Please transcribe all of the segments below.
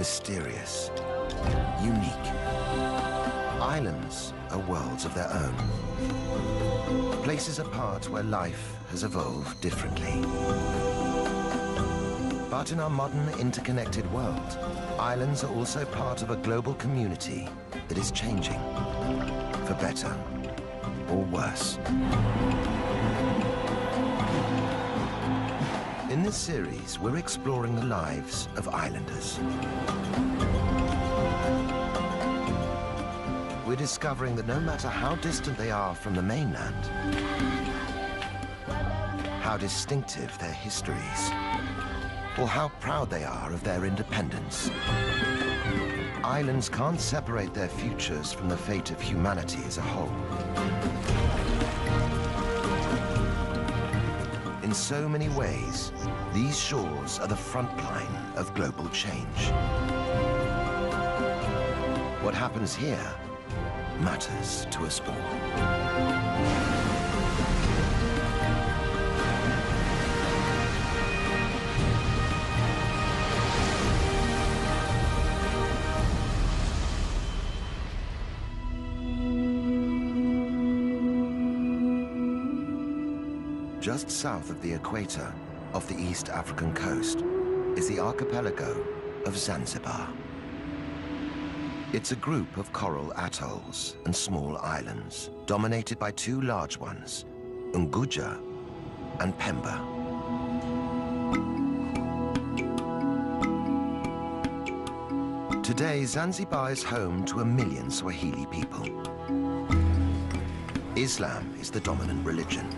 mysterious, unique. Islands are worlds of their own. Places apart where life has evolved differently. But in our modern interconnected world, islands are also part of a global community that is changing, for better or worse. In this series, we're exploring the lives of islanders. We're discovering that no matter how distant they are from the mainland, how distinctive their histories, or how proud they are of their independence, islands can't separate their futures from the fate of humanity as a whole. In so many ways, these shores are the front line of global change. What happens here matters to us all. Just south of the equator, off the East African coast, is the archipelago of Zanzibar. It's a group of coral atolls and small islands, dominated by two large ones, Unguja and Pemba. Today, Zanzibar is home to 1 million Swahili people. Islam is the dominant religion.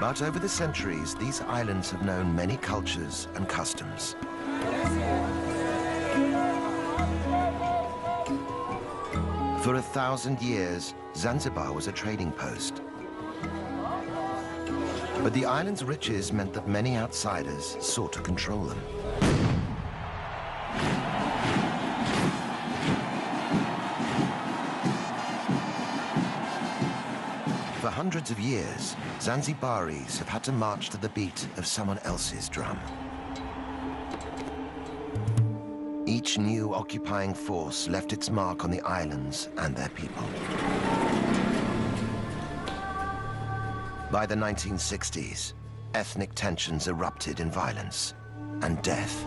But over the centuries, these islands have known many cultures and customs. For 1,000 years, Zanzibar was a trading post. But the island's riches meant that many outsiders sought to control them. For hundreds of years, Zanzibaris have had to march to the beat of someone else's drum. Each new occupying force left its mark on the islands and their people. By the 1960s, ethnic tensions erupted in violence and death.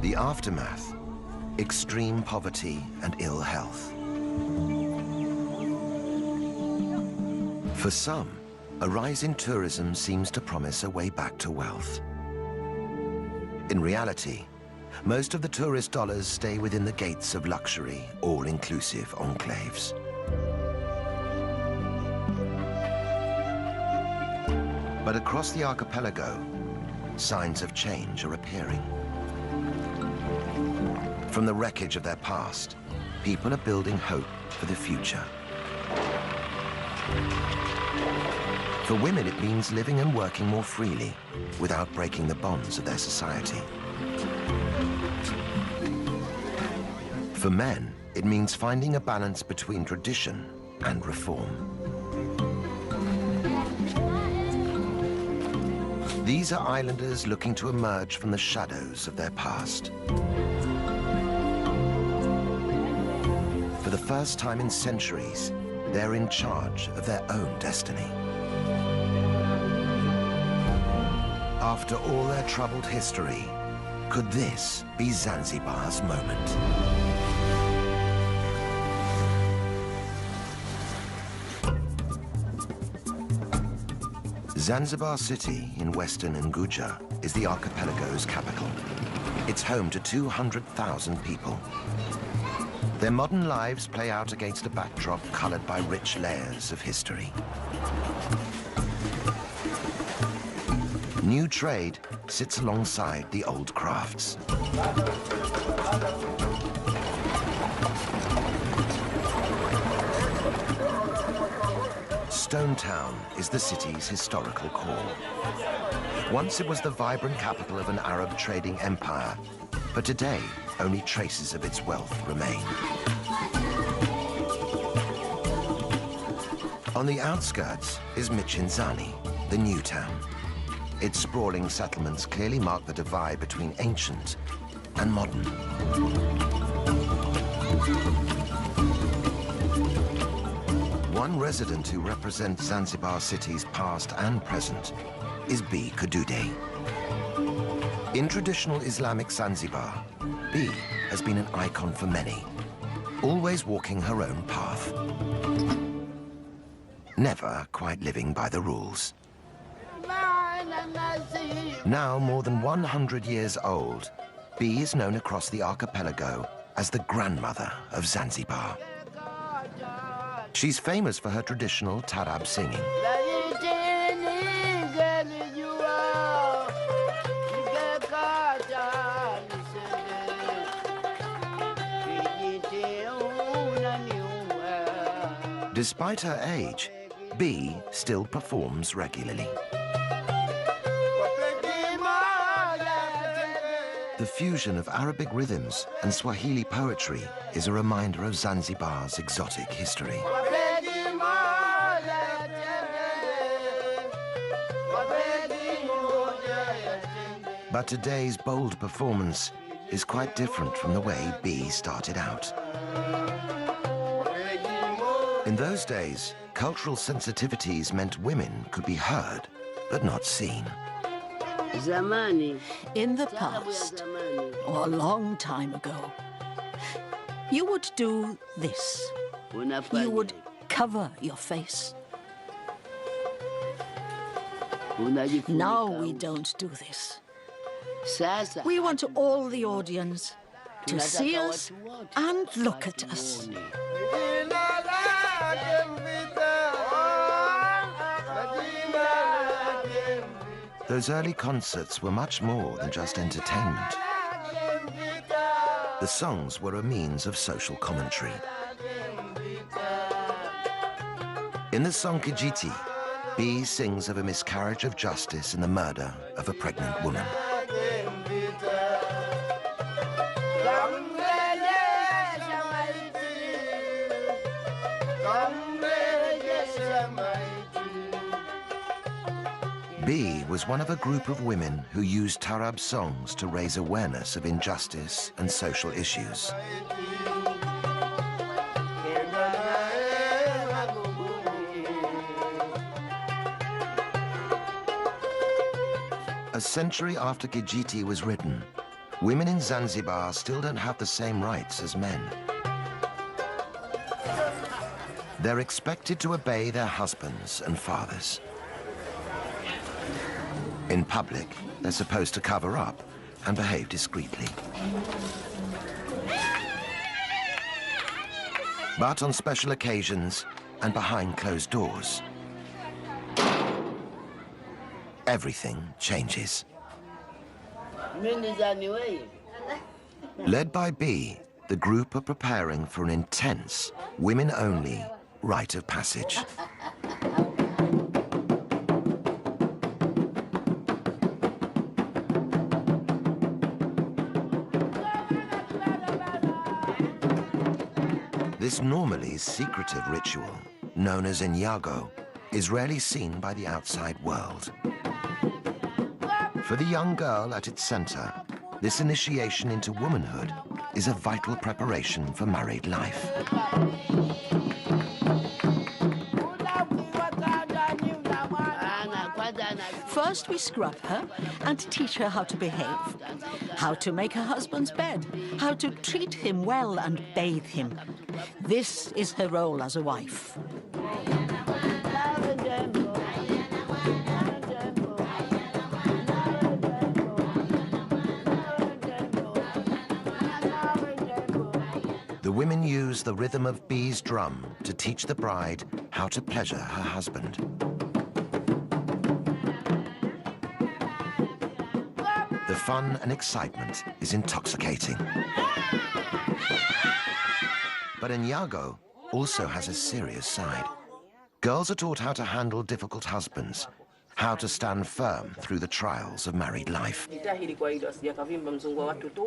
The aftermath, extreme poverty and ill health. For some, a rise in tourism seems to promise a way back to wealth. In reality, most of the tourist dollars stay within the gates of luxury, all-inclusive enclaves. But across the archipelago, signs of change are appearing. From the wreckage of their past, people are building hope for the future. For women, it means living and working more freely without breaking the bonds of their society. For men, it means finding a balance between tradition and reform. These are islanders looking to emerge from the shadows of their past. For the first time in centuries, they're in charge of their own destiny. After all their troubled history, could this be Zanzibar's moment? Zanzibar City in western Unguja is the archipelago's capital. It's home to 200,000 people. Their modern lives play out against a backdrop colored by rich layers of history. New trade sits alongside the old crafts. stone town is the city's historical core. Once it was the vibrant capital of an Arab trading empire, but today only traces of its wealth remain. On the outskirts is Michinzani, the new town. Its sprawling settlements clearly mark the divide between ancient and modern. One resident who represents Zanzibar City's past and present is B. Kadude. In traditional Islamic Zanzibar, B has been an icon for many, always walking her own path. Never quite living by the rules. Now more than 100 years old, B is known across the archipelago as the grandmother of Zanzibar. She's famous for her traditional tarab singing. Despite her age, B still performs regularly. The fusion of Arabic rhythms and Swahili poetry is a reminder of Zanzibar's exotic history. But today's bold performance is quite different from the way B started out. In those days, cultural sensitivities meant women could be heard, but not seen. In the past, or a long time ago, you would do this. You would cover your face. Now we don't do this. We want all the audience to see us and look at us. Those early concerts were much more than just entertainment. The songs were a means of social commentary. In the song Kijiti, B sings of a miscarriage of justice and the murder of a pregnant woman. B was one of a group of women who used tarab songs to raise awareness of injustice and social issues. A century after Kijiti was written, women in Zanzibar still don't have the same rights as men. They're expected to obey their husbands and fathers. In public, they're supposed to cover up and behave discreetly. But on special occasions and behind closed doors, everything changes. Led by B, the group are preparing for an intense, women-only rite of passage. This normally secretive ritual, known as Inyago, is rarely seen by the outside world. For the young girl at its center, this initiation into womanhood is a vital preparation for married life. First, we scrub her and teach her how to behave, how to make her husband's bed, how to treat him well and bathe him. This is her role as a wife. The women use the rhythm of B's drum to teach the bride how to pleasure her husband. The fun and excitement is intoxicating. But Inyago also has a serious side. Girls are taught how to handle difficult husbands, how to stand firm through the trials of married life.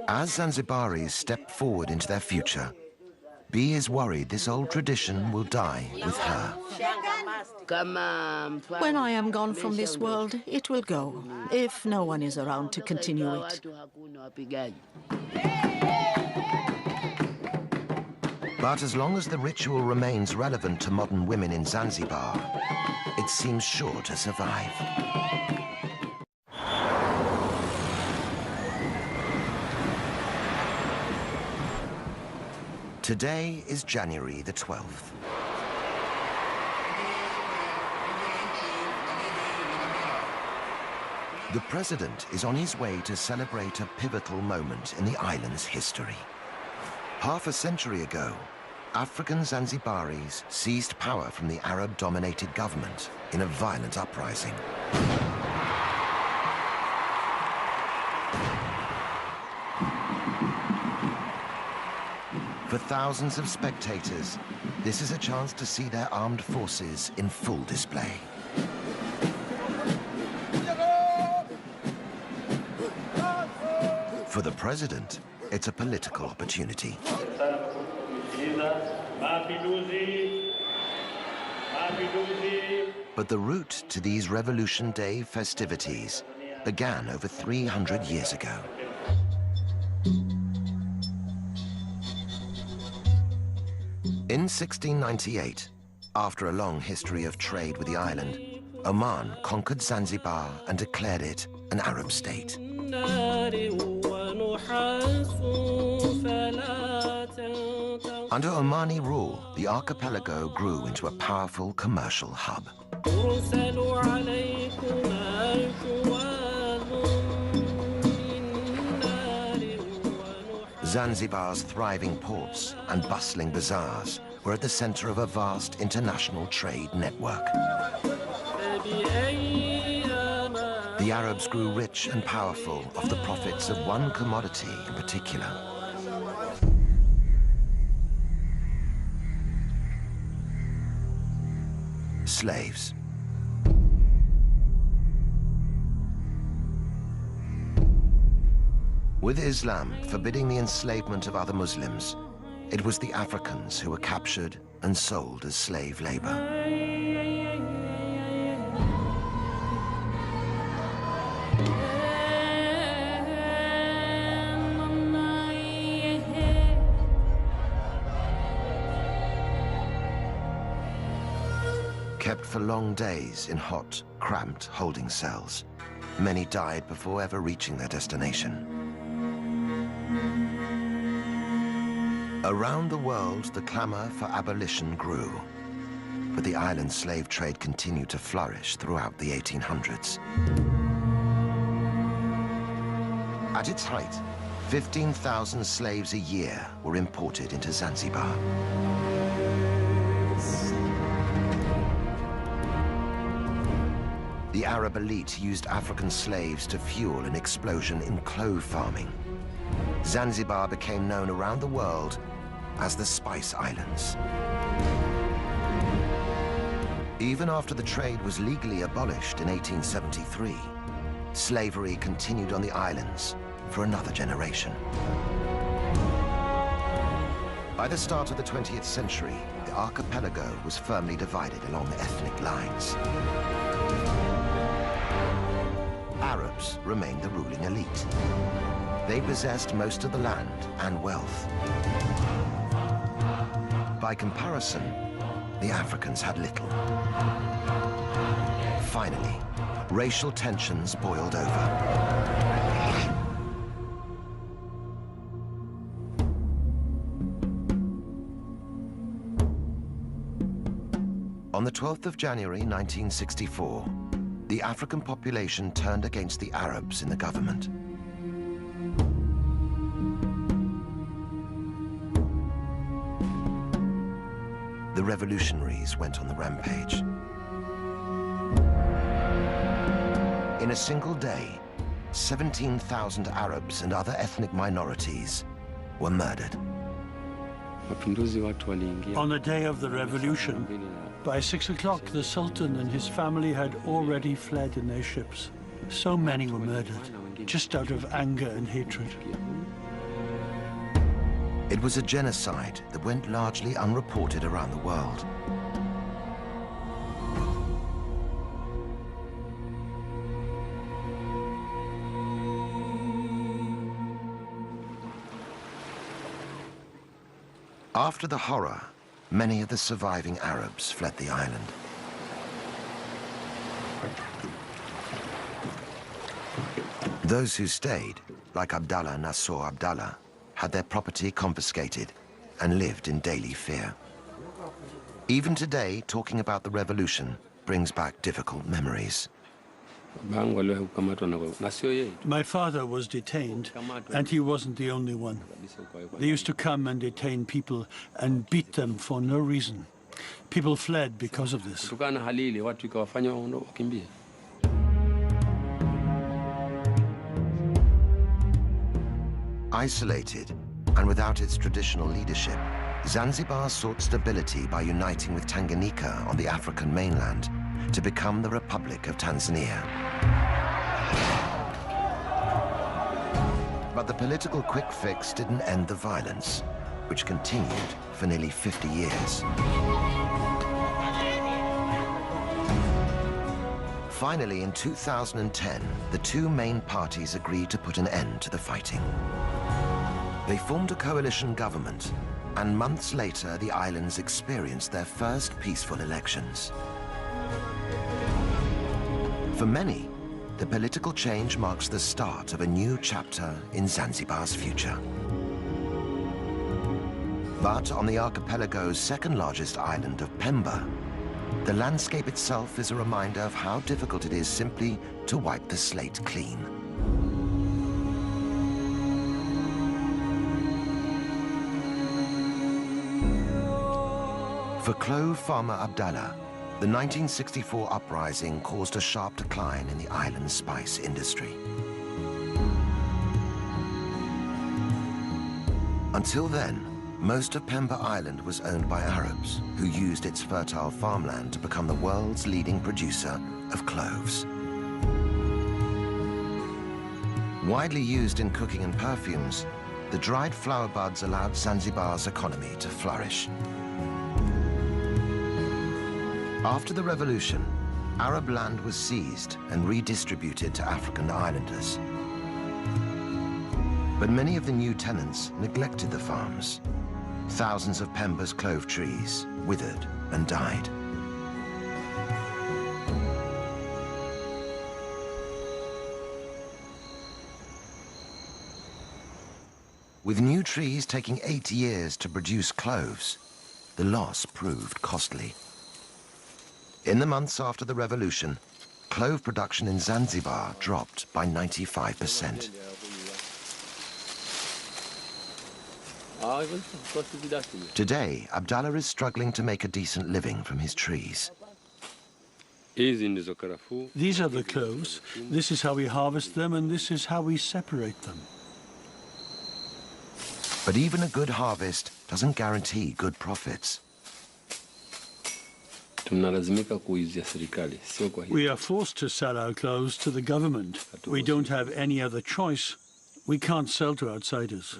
As Zanzibaris step forward into their future, B is worried this old tradition will die with her. When I am gone from this world, it will go, if no one is around to continue it. But as long as the ritual remains relevant to modern women in Zanzibar, it seems sure to survive. Today is January the 12th. The president is on his way to celebrate a pivotal moment in the island's history. Half a century ago, African Zanzibaris seized power from the Arab-dominated government in a violent uprising. For thousands of spectators, this is a chance to see their armed forces in full display. For the president, it's a political opportunity. But the route to these Revolution Day festivities began over 300 years ago. In 1698, after a long history of trade with the island, Oman conquered Zanzibar and declared it an Arab state. Under Omani rule, the archipelago grew into a powerful commercial hub. Zanzibar's thriving ports and bustling bazaars were at the center of a vast international trade network. The Arabs grew rich and powerful off the profits of one commodity in particular. Slaves. With Islam forbidding the enslavement of other Muslims, it was the Africans who were captured and sold as slave labor. Kept for long days in hot, cramped holding cells, many died before ever reaching their destination. Around the world, the clamor for abolition grew, but the island slave trade continued to flourish throughout the 1800s. At its height, 15,000 slaves a year were imported into Zanzibar. The Arab elite used African slaves to fuel an explosion in clove farming. Zanzibar became known around the world as the Spice Islands. Even after the trade was legally abolished in 1873, slavery continued on the islands for another generation. By the start of the 20th century, the archipelago was firmly divided along ethnic lines. Arabs remained the ruling elite. They possessed most of the land and wealth. By comparison, the Africans had little. Finally, racial tensions boiled over. On the 12th of January 1964, the African population turned against the Arabs in the government. The revolutionaries went on the rampage. In a single day, 17,000 Arabs and other ethnic minorities were murdered. On the day of the revolution, By 6 o'clock, the Sultan and his family had already fled in their ships. So many were murdered, just out of anger and hatred. It was a genocide that went largely unreported around the world. After the horror, many of the surviving Arabs fled the island. Those who stayed, like Abdallah Nasor Abdallah, had their property confiscated and lived in daily fear. Even today, talking about the revolution brings back difficult memories. My father was detained, and he wasn't the only one. They used to come and detain people and beat them for no reason. People fled because of this. Isolated and without its traditional leadership, Zanzibar sought stability by uniting with Tanganyika on the African mainland to become the Republic of Tanzania. But the political quick fix didn't end the violence, which continued for nearly 50 years. Finally, in 2010, the two main parties agreed to put an end to the fighting. They formed a coalition government, and months later, the islands experienced their first peaceful elections. For many, the political change marks the start of a new chapter in Zanzibar's future. But on the archipelago's second largest island of Pemba, the landscape itself is a reminder of how difficult it is simply to wipe the slate clean. For clove farmer Abdallah, the 1964 uprising caused a sharp decline in the island's spice industry. Until then, most of Pemba Island was owned by Arabs, who used its fertile farmland to become the world's leading producer of cloves. Widely used in cooking and perfumes, the dried flower buds allowed Zanzibar's economy to flourish. After the revolution, Arab land was seized and redistributed to African islanders. But many of the new tenants neglected the farms. Thousands of Pemba's clove trees withered and died. With new trees taking 8 years to produce cloves, the loss proved costly. In the months after the revolution, clove production in Zanzibar dropped by 95%. Today, Abdallah is struggling to make a decent living from his trees. These are the cloves. This is how we harvest them, and this is how we separate them. But even a good harvest doesn't guarantee good profits. We are forced to sell our cloves to the government. We don't have any other choice. We can't sell to outsiders.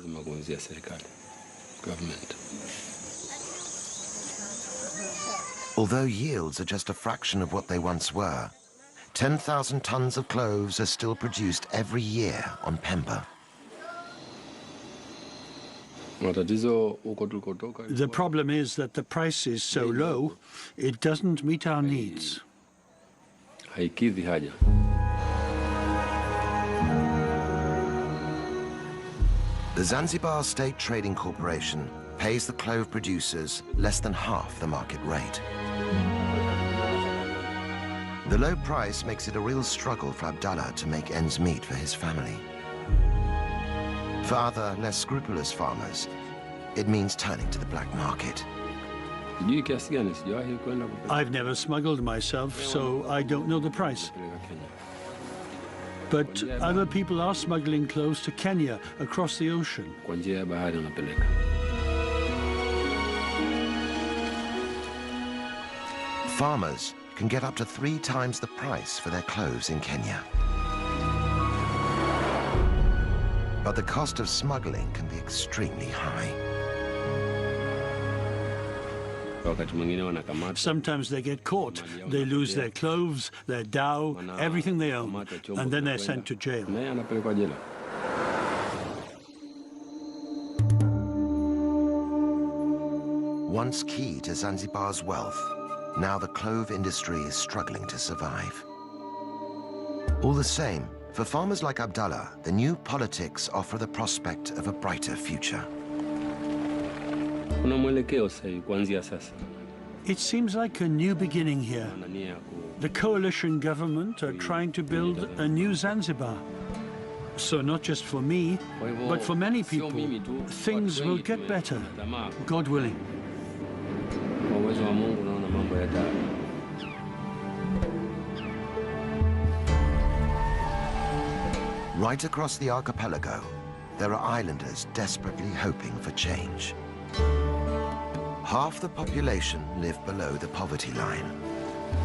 Although yields are just a fraction of what they once were, 10,000 tons of cloves are still produced every year on Pemba. The problem is that the price is so low, it doesn't meet our needs. The Zanzibar State Trading Corporation pays the clove producers less than half the market rate. The low price makes it a real struggle for Abdallah to make ends meet for his family. For other, less scrupulous farmers, it means turning to the black market. I've never smuggled myself, so I don't know the price. But other people are smuggling cloves to Kenya across the ocean. Farmers can get up to 3 times the price for their clothes in Kenya. But the cost of smuggling can be extremely high. Sometimes they get caught. They lose their clothes, their dhow, everything they own, and then they're sent to jail. Once key to Zanzibar's wealth, now the clove industry is struggling to survive. All the same, for farmers like Abdallah, the new politics offer the prospect of a brighter future. It seems like a new beginning here. The coalition government are trying to build a new Zanzibar. So not just for me, but for many people, things will get better, God willing. Right across the archipelago, there are islanders desperately hoping for change. Half the population live below the poverty line,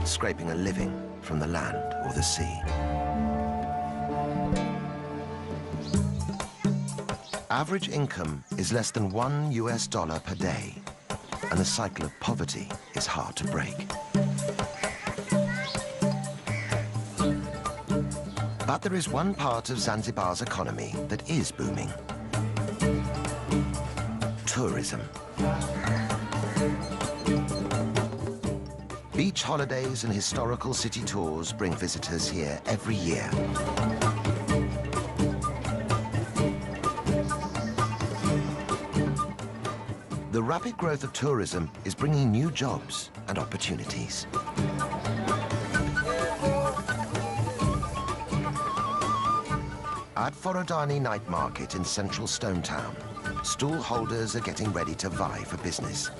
scraping a living from the land or the sea. Average income is less than $1 per day, and the cycle of poverty is hard to break. But there is one part of Zanzibar's economy that is booming: tourism. Beach holidays and historical city tours bring visitors here every year. The rapid growth of tourism is bringing new jobs and opportunities. At Forodani Night Market in central Stone Town, stall holders are getting ready to vie for business.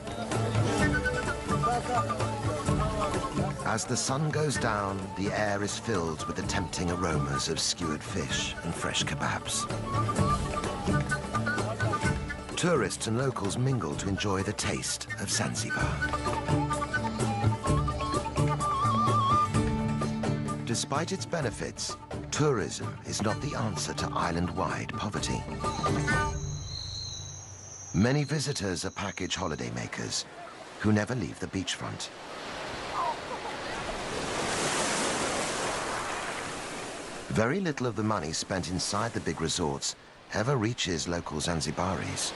As the sun goes down, the air is filled with the tempting aromas of skewered fish and fresh kebabs. Tourists and locals mingle to enjoy the taste of Zanzibar. Despite its benefits, tourism is not the answer to island-wide poverty. Many visitors are package holidaymakers who never leave the beachfront. Very little of the money spent inside the big resorts ever reaches local Zanzibaris.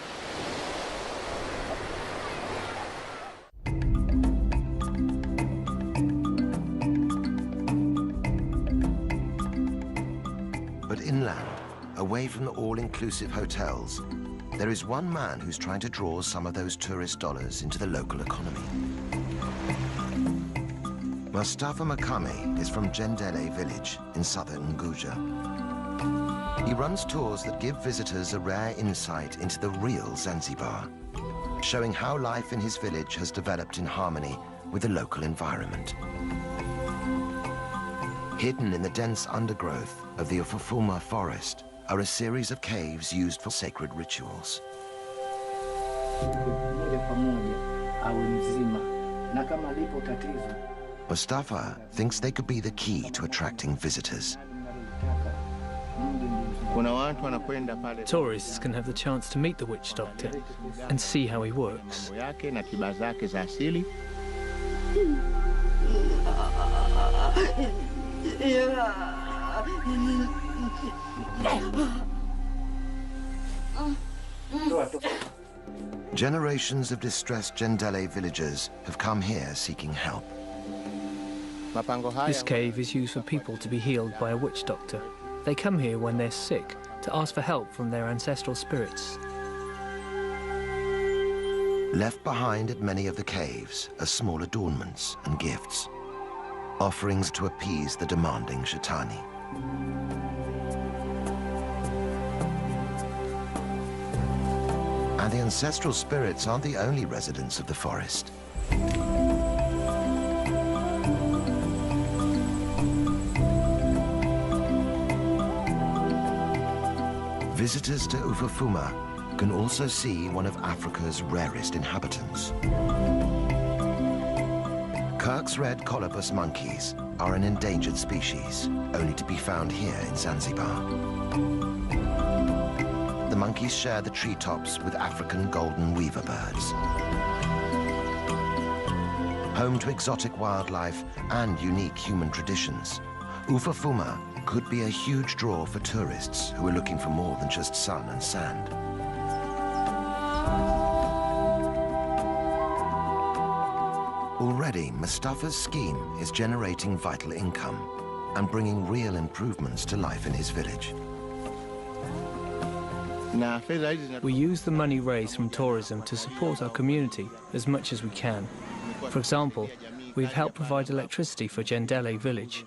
But inland, away from the all-inclusive hotels, there is one man who's trying to draw some of those tourist dollars into the local economy. Mustafa Makame is from Jendele village in southern Unguja. He runs tours that give visitors a rare insight into the real Zanzibar, showing how life in his village has developed in harmony with the local environment. Hidden in the dense undergrowth of the Ufufuma forest are a series of caves used for sacred rituals. Mustafa thinks they could be the key to attracting visitors. Tourists can have the chance to meet the witch doctor and see how he works. Generations of distressed Jendele villagers have come here seeking help. This cave is used for people to be healed by a witch doctor. They come here when they're sick to ask for help from their ancestral spirits. Left behind at many of the caves are small adornments and gifts, offerings to appease the demanding Shaitani. And the ancestral spirits aren't the only residents of the forest. Visitors to Ufufuma can also see one of Africa's rarest inhabitants. Kirk's red colobus monkeys are an endangered species, only to be found here in Zanzibar. The monkeys share the treetops with African golden weaver birds. Home to exotic wildlife and unique human traditions, Ufafuma could be a huge draw for tourists who are looking for more than just sun and sand. Already, Mustafa's scheme is generating vital income and bringing real improvements to life in his village. We use the money raised from tourism to support our community as much as we can. For example, we've helped provide electricity for Jendele village.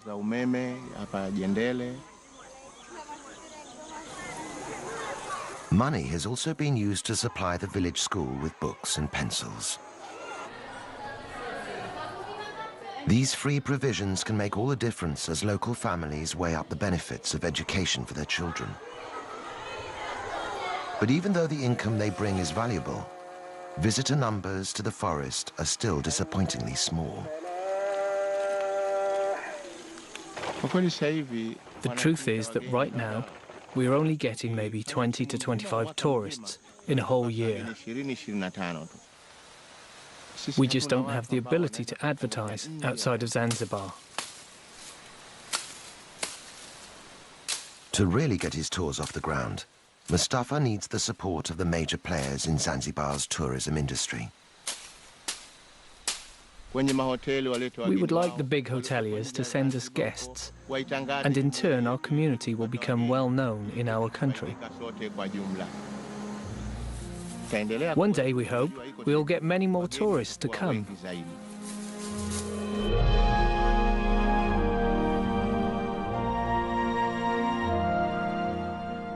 Money has also been used to supply the village school with books and pencils. These free provisions can make all the difference as local families weigh up the benefits of education for their children. But even though the income they bring is valuable, visitor numbers to the forest are still disappointingly small. The truth is that right now, we are only getting maybe 20 to 25 tourists in a whole year. We just don't have the ability to advertise outside of Zanzibar. To really get his tours off the ground, Mustafa needs the support of the major players in Zanzibar's tourism industry. We would like the big hoteliers to send us guests, and in turn our community will become well known in our country. One day, we hope, we'll get many more tourists to come.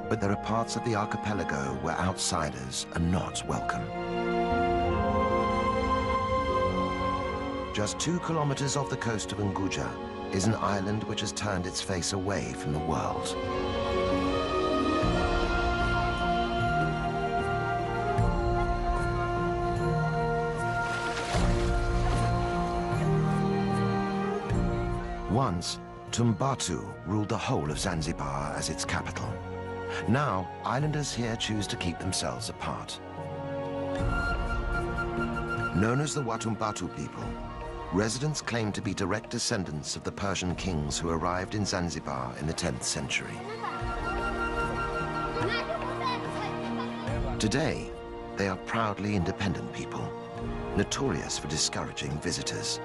But there are parts of the archipelago where outsiders are not welcome. Just 2 kilometers off the coast of Unguja is an island which has turned its face away from the world. Once, Tumbatu ruled the whole of Zanzibar as its capital. Now, islanders here choose to keep themselves apart. Known as the Watumbatu people, residents claim to be direct descendants of the Persian kings who arrived in Zanzibar in the 10th century. Today, they are proudly independent people, notorious for discouraging visitors.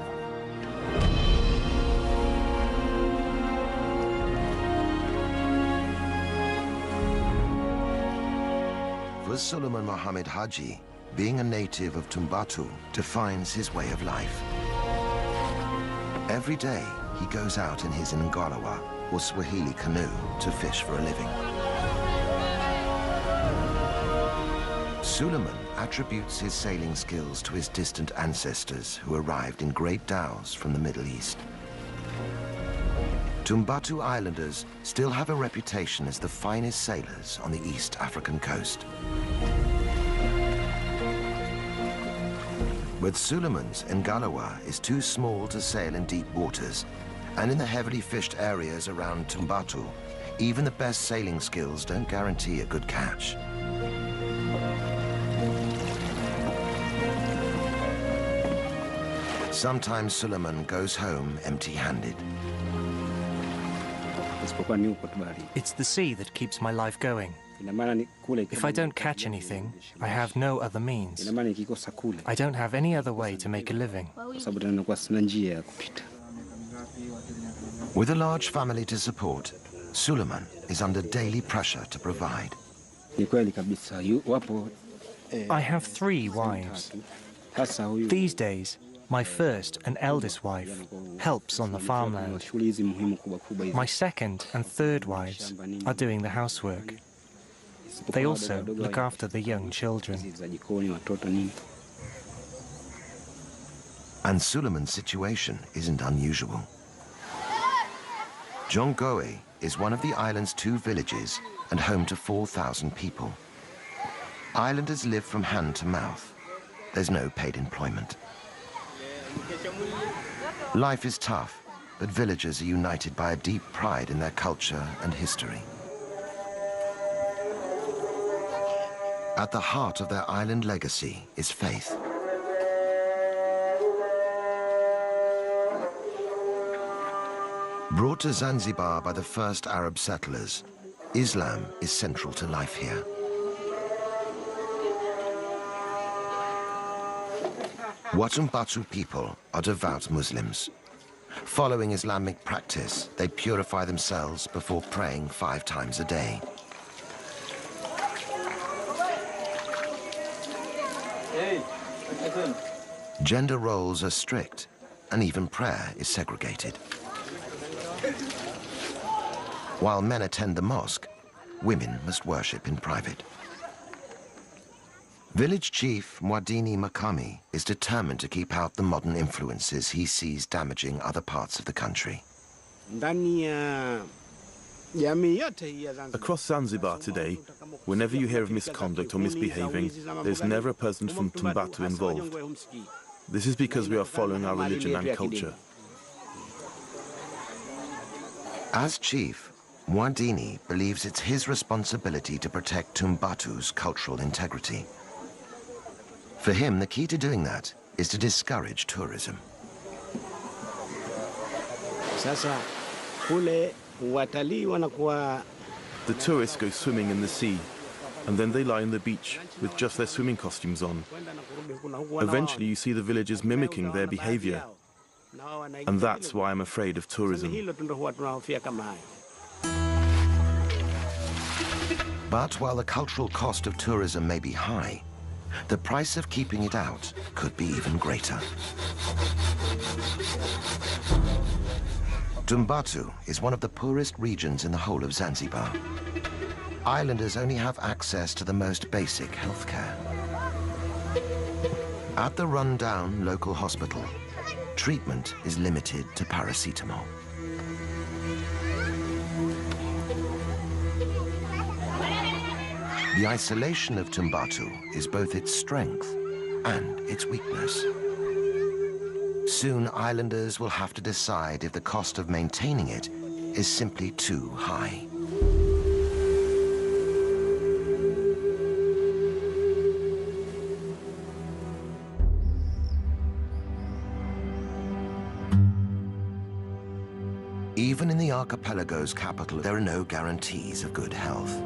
For Suleiman Mohammed Haji, being a native of Tumbatu defines his way of life. Every day, he goes out in his Ngalawa, or Swahili canoe, to fish for a living. Suleiman attributes his sailing skills to his distant ancestors who arrived in great dhows from the Middle East. Tumbatu Islanders still have a reputation as the finest sailors on the East African coast. But Suleiman's Ngalawa is too small to sail in deep waters, and in the heavily fished areas around Tumbatu, even the best sailing skills don't guarantee a good catch. Sometimes Suleiman goes home empty-handed. It's the sea that keeps my life going. If I don't catch anything, I have no other means. I don't have any other way to make a living. With a large family to support, Suleiman is under daily pressure to provide. I have 3 wives. These days, my first and eldest wife helps on the farmland. My second and third wives are doing the housework. They also look after the young children. And Suleiman's situation isn't unusual. Jongoe is one of the island's 2 villages and home to 4,000 people. Islanders live from hand to mouth. There's no paid employment. Life is tough, but villagers are united by a deep pride in their culture and history. At the heart of their island legacy is faith. Brought to Zanzibar by the first Arab settlers, Islam is central to life here. Watumbatu people are devout Muslims. Following Islamic practice, they purify themselves before praying 5 times a day. Gender roles are strict, and even prayer is segregated. While men attend the mosque, women must worship in private. Village chief Mwadini Makami is determined to keep out the modern influences he sees damaging other parts of the country. Across Zanzibar today, whenever you hear of misconduct or misbehaving, there's never a person from Tumbatu involved. This is because we are following our religion and culture. As chief, Mwadini believes it's his responsibility to protect Tumbatu's cultural integrity. For him, the key to doing that is to discourage tourism. The tourists go swimming in the sea, and then they lie on the beach with just their swimming costumes on. Eventually, you see the villagers mimicking their behavior, and that's why I'm afraid of tourism. But while the cultural cost of tourism may be high, the price of keeping it out could be even greater. Tumbatu is one of the poorest regions in the whole of Zanzibar. Islanders only have access to the most basic healthcare. At the run-down local hospital, treatment is limited to paracetamol. The isolation of Tumbatu is both its strength and its weakness. Soon, islanders will have to decide if the cost of maintaining it is simply too high. Even in the archipelago's capital, there are no guarantees of good health.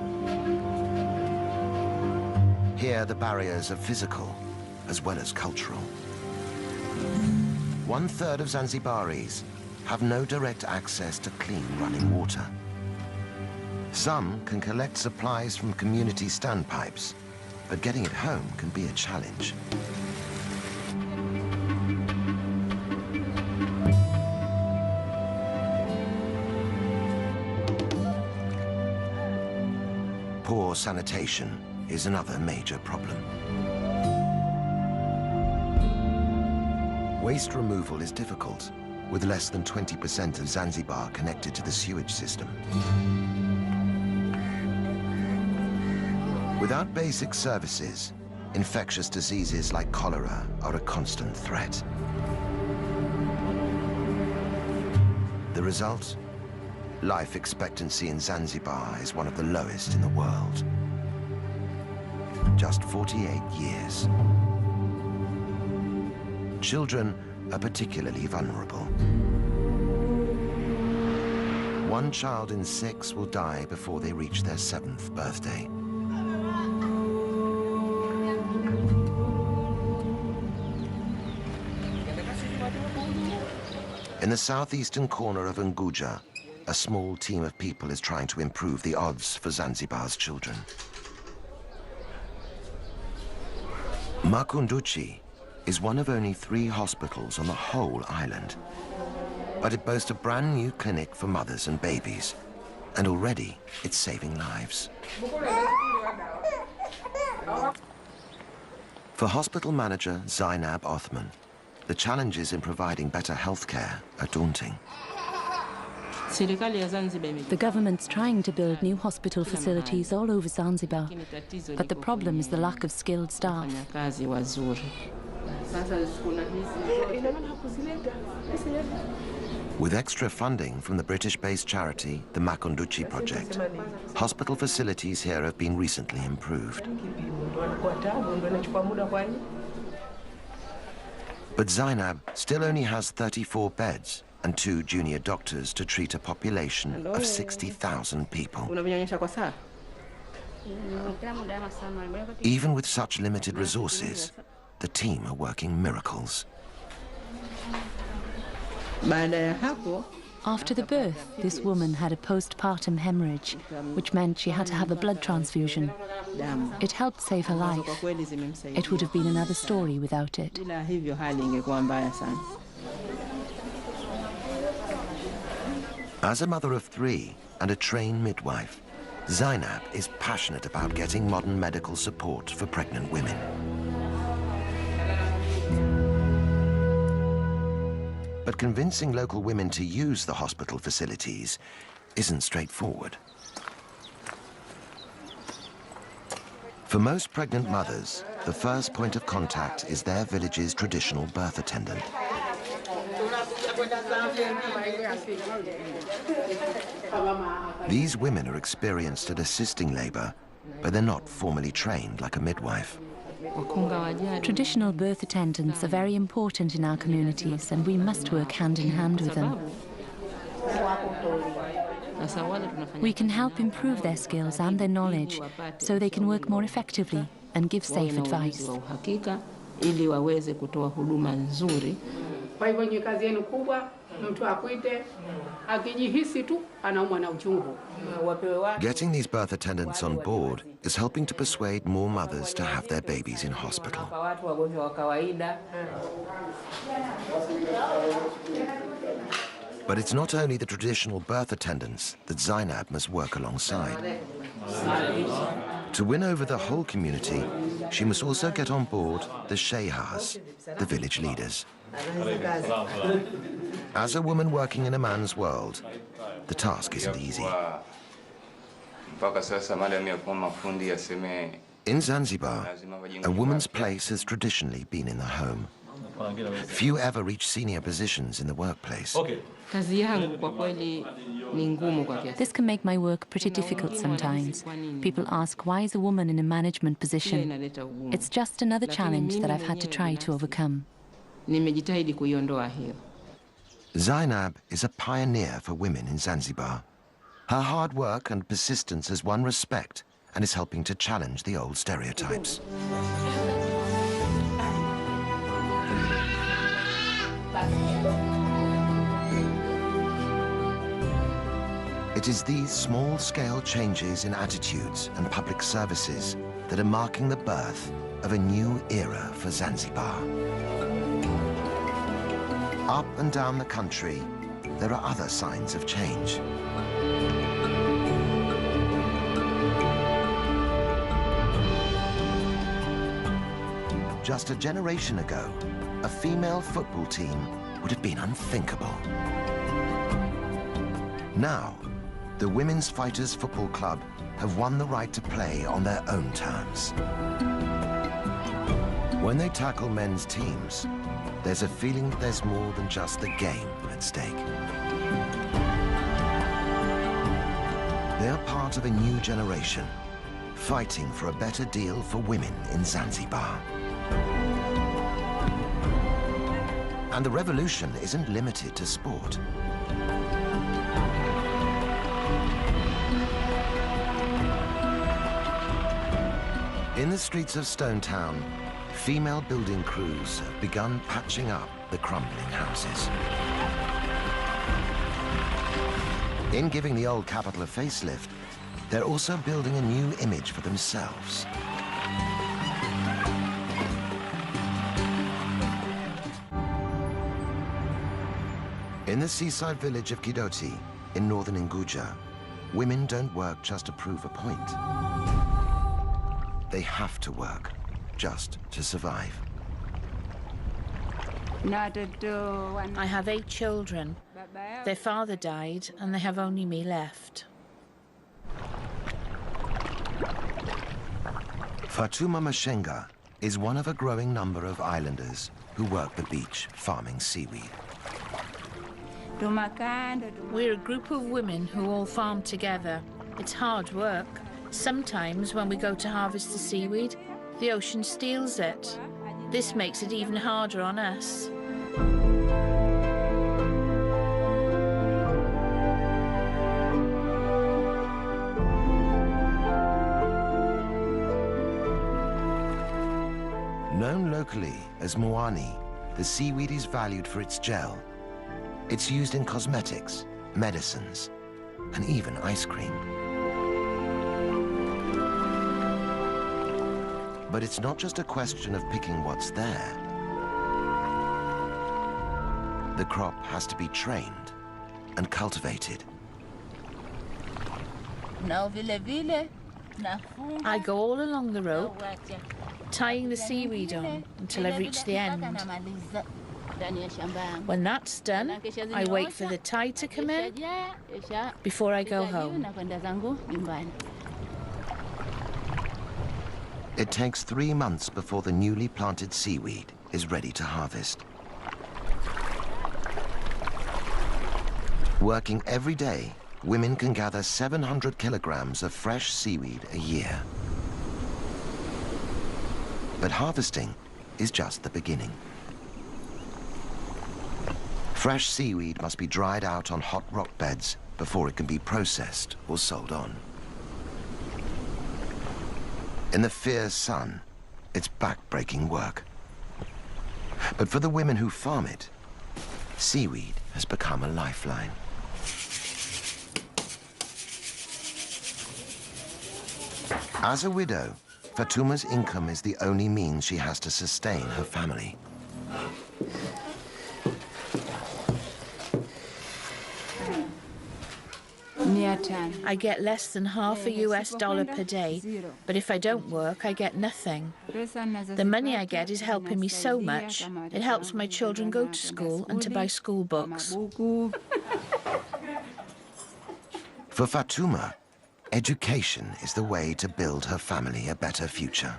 Here, the barriers are physical as well as cultural. 1/3 of Zanzibaris have no direct access to clean running water. Some can collect supplies from community standpipes, but getting it home can be a challenge. Poor sanitation is another major problem. Waste removal is difficult, with less than 20% of Zanzibar connected to the sewage system. Without basic services, infectious diseases like cholera are a constant threat. The result? Life expectancy in Zanzibar is one of the lowest in the world. Just 48 years. Children are particularly vulnerable. 1 child in 6 will die before they reach their 7th birthday. In the southeastern corner of Unguja, a small team of people is trying to improve the odds for Zanzibar's children. Makunduchi is one of only 3 hospitals on the whole island, but it boasts a brand new clinic for mothers and babies, and already it's saving lives. For hospital manager Zainab Othman, the challenges in providing better health care are daunting. The government's trying to build new hospital facilities all over Zanzibar, but the problem is the lack of skilled staff. With extra funding from the British-based charity, the Makunduchi Project, hospital facilities here have been recently improved. But Zainab still only has 34 beds and 2 junior doctors to treat a population of 60,000 people. Even with such limited resources, the team are working miracles. After the birth, this woman had a postpartum hemorrhage, which meant she had to have a blood transfusion. It helped save her life. It would have been another story without it. As a mother of 3 and a trained midwife, Zainab is passionate about getting modern medical support for pregnant women. But convincing local women to use the hospital facilities isn't straightforward. For most pregnant mothers, the first point of contact is their village's traditional birth attendant. These women are experienced at assisting labor, but they're not formally trained like a midwife. Traditional birth attendants are very important in our communities, and we must work hand in hand with them. We can help improve their skills and their knowledge so they can work more effectively and give safe advice. Getting these birth attendants on board is helping to persuade more mothers to have their babies in hospital. But it's not only the traditional birth attendants that Zainab must work alongside. To win over the whole community, she must also get on board the shehas, the village leaders. As a woman working in a man's world, the task isn't easy. In Zanzibar, a woman's place has traditionally been in the home. Few ever reach senior positions in the workplace. This can make my work pretty difficult sometimes. People ask, why is a woman in a management position? It's just another challenge that I've had to try to overcome. Zainab is a pioneer for women in Zanzibar. Her hard work and persistence has won respect and is helping to challenge the old stereotypes. It is these small-scale changes in attitudes and public services that are marking the birth of a new era for Zanzibar. Up and down the country, there are other signs of change. Just a generation ago, a female football team would have been unthinkable. Now, the Women's Fighters Football Club have won the right to play on their own terms. When they tackle men's teams, there's a feeling that there's more than just the game at stake. They are part of a new generation, fighting for a better deal for women in Zanzibar. And the revolution isn't limited to sport. In the streets of Stone Town, female building crews have begun patching up the crumbling houses. In giving the old capital a facelift, they're also building a new image for themselves. In the seaside village of Kidoti, in northern Unguja, women don't work just to prove a point. They have to work just to survive. I have 8 children. Their father died, and they have only me left. Fatuma Mashenga is one of a growing number of islanders who work the beach farming seaweed. We're a group of women who all farm together. It's hard work. Sometimes when we go to harvest the seaweed, the ocean steals it. This makes it even harder on us. Known locally as moani, the seaweed is valued for its gel. It's used in cosmetics, medicines, and even ice cream. But it's not just a question of picking what's there. The crop has to be trained and cultivated. I go all along the rope, tying the seaweed on until I reach the end. When that's done, I wait for the tide to come in before I go home. It takes 3 months before the newly planted seaweed is ready to harvest. Working every day, women can gather 700 kilograms of fresh seaweed a year. But harvesting is just the beginning. Fresh seaweed must be dried out on hot rock beds before it can be processed or sold on. In the fierce sun, it's back-breaking work. But for the women who farm it, seaweed has become a lifeline. As a widow, Fatuma's income is the only means she has to sustain her family. I get less than half a US dollar per day, but if I don't work, I get nothing. The money I get is helping me so much. It helps my children go to school and to buy school books. For Fatuma, education is the way to build her family a better future.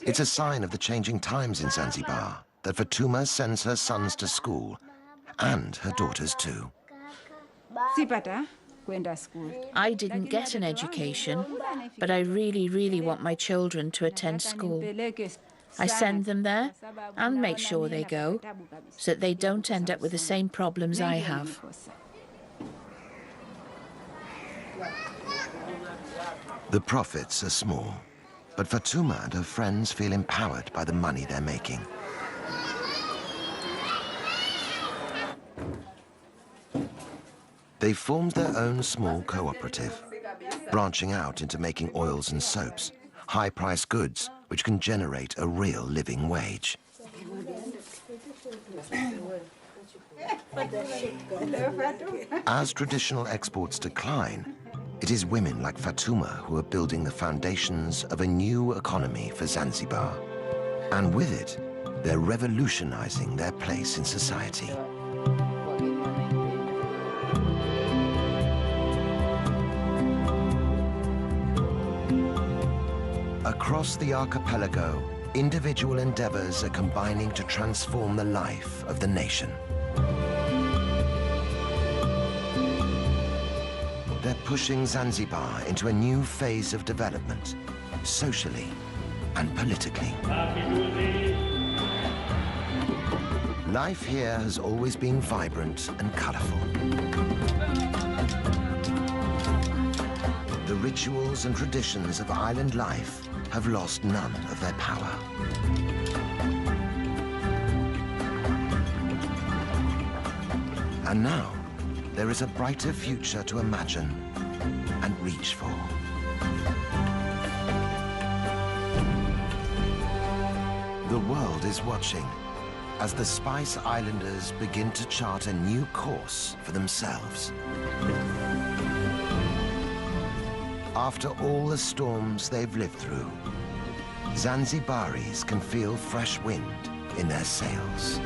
It's a sign of the changing times in Zanzibar that Fatuma sends her sons to school, and her daughters too. I didn't get an education, but I really want my children to attend school. I send them there and make sure they go, so that they don't end up with the same problems I have. The profits are small, but Fatuma and her friends feel empowered by the money they're making. They formed their own small cooperative, branching out into making oils and soaps, high-priced goods which can generate a real living wage. As traditional exports decline, it is women like Fatuma who are building the foundations of a new economy for Zanzibar. And with it, they're revolutionizing their place in society. Across the archipelago, individual endeavors are combining to transform the life of the nation. They're pushing Zanzibar into a new phase of development, socially and politically. Life here has always been vibrant and colorful. The rituals and traditions of island life have lost none of their power. And now, there is a brighter future to imagine and reach for. The world is watching as the Spice Islanders begin to chart a new course for themselves. After all the storms they've lived through, Zanzibaris can feel fresh wind in their sails.